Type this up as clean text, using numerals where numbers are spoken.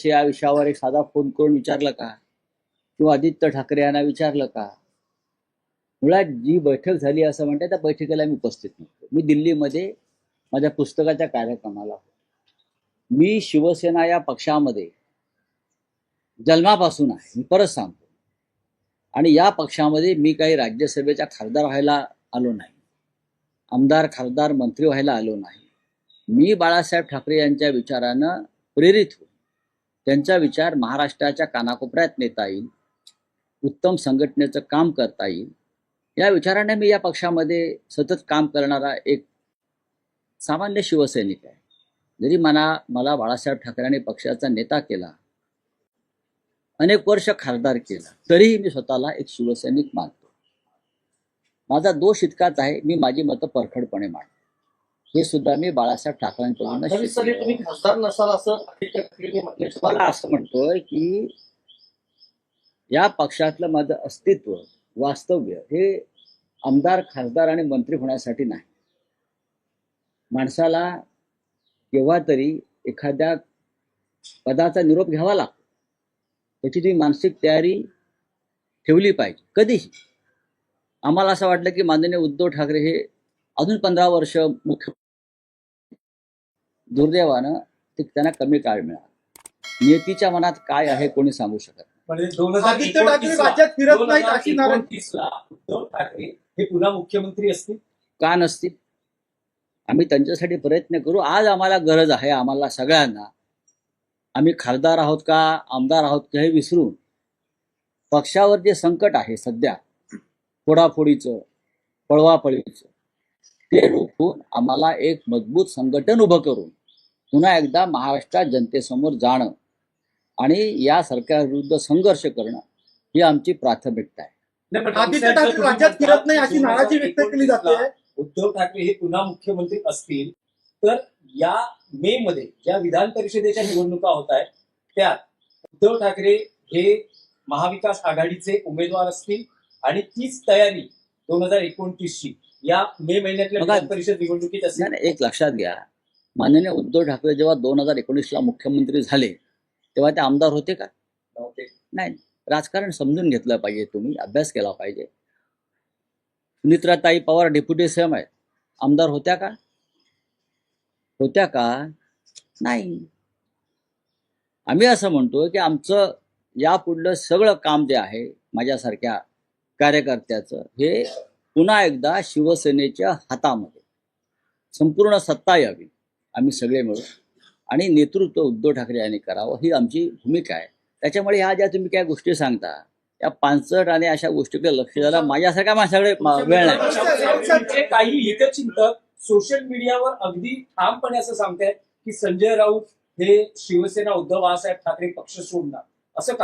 या विषयावर एक साधा फोन करून विचारलं का, किंवा आदित्य ठाकरे यांना विचारलं का? मुळात जी बैठक झाली असं म्हणतात, त्या बैठकीला मी उपस्थित नव्हतो. मी दिल्लीमध्ये माझ्या पुस्तकाच्या कार्यक्रमाला होतो. मी शिवसेना या पक्षामध्ये जन्मापासून आहे, मी परत सांगतो. आणि या पक्षामध्ये मी काही राज्यसभेचा खासदार व्हायला आलो नाही, आमदार खासदार मंत्री व्हायला आलो नाही. मी बाळासाहेब ठाकरे यांच्या विचारानं प्रेरित होऊन त्यांचा विचार महाराष्ट्राच्या कानाकोपऱ्यात नेता येईल, उत्तम संघटनेचं काम करता येईल, या विचाराने मी या पक्षामध्ये सतत काम करणारा एक सामान्य शिवसैनिक आहे. जरी मला बाळासाहेब ठाकरेंनी पक्षाचा नेता केला, अनेक वर्ष खासदार केला, तरीही मी स्वतःला एक शिवसैनिक मानतो. माझा दोष इतकाच आहे, मी माझी मतं परखडपणे मांडतो. हे सुद्धा मी बाळासाहेब ठाकरेंकडून मला असं म्हणतोय की या पक्षातलं माझं अस्तित्व, वास्तव्य हे आमदार खासदार आणि मंत्री होण्यासाठी नाही. माणसाला केव्हा तरी एखाद्या पदाचा निरोप घ्यावा लागतो, त्याची ती मानसिक तयारी ठेवली पाहिजे. कधीही आम्हाला असं वाटलं की माननीय उद्धव ठाकरे हे अजून 15 वर्ष मुख्य, दुर्दैवानं ते त्यांना कमी काळ मिळाला. नियतीच्या मनात काय आहे कोणी सांगू शकत नाही. आदित्य ठाकरे राज्यात फिरत नाहीत अशी नाराजी. उद्धव ठाकरे हे पुन्हा मुख्यमंत्री असतील का नसतील? आम्ही त्यांच्यासाठी प्रयत्न करू. आज आम्हाला गरज आहे, आम्हाला सगळ्यांना, आम्ही खासदार आहोत का आमदार आहोत का हे विसरून पक्षावर जे संकट आहे सध्या, फोडाफोडीचं, पळवापळीचं, ते रोखून आम्हाला एक मजबूत संघटन उभं करून पुन्हा एकदा महाराष्ट्रात जनतेसमोर जाणं आणि या सरकारविरुद्ध संघर्ष करणं ही आमची प्राथमिकता आहे. आदित्य ठाकरे राज्यात फिरत नाही अशी नाराजी व्यक्त केली जाते. उद्धव ठाकरे हे पुन्हा मुख्यमंत्री असतील तर या मे मध्ये ज्या विधान परिषदेच्या निवडणुका होत आहेत त्यात उद्धव ठाकरे हे महाविकास आघाडीचे उमेदवार असतील आणि तीच तयारी 2029 ची या मे महिन्यातल्या विधान परिषद निवडणुकीत असेल. एक लक्षात घ्या, माननीय उद्धव ठाकरे जेव्हा 2019ला मुख्यमंत्री झाले तेव्हा ते आमदार होते का? नाही. राजकारण समजून घेतलं पाहिजे, तुम्ही अभ्यास केला पाहिजे. सुनित्राताई पवार डेप्युटी सीएम आहेत, आमदार होत्या का? होत्या का? नाही. आम्ही असं म्हणतो की आमचं यापुढलं सगळं काम जे आहे माझ्यासारख्या कार्यकर्त्याचं, हे पुन्हा एकदा शिवसेनेच्या हातामध्ये संपूर्ण सत्ता यावी, आम्ही सगळे मिळून, आणि नेतृत्व उद्धव ठाकरे यांनी करावं, ही आमची भूमिका आहे. त्याच्यामुळे ह्या ज्या तुम्ही काय गोष्टी सांगता या पानसट आणि अशा गोष्टीकडे लक्ष द्यायला माझ्यासारख्या माणसाकडे वेळ नाही. काही हितचिंतक सोशल मीडियावर अगदी ठामपणे असं सांगतायत की संजय राऊत हे शिवसेना उद्धव बाळासाहेब ठाकरे पक्ष सोडणार, असं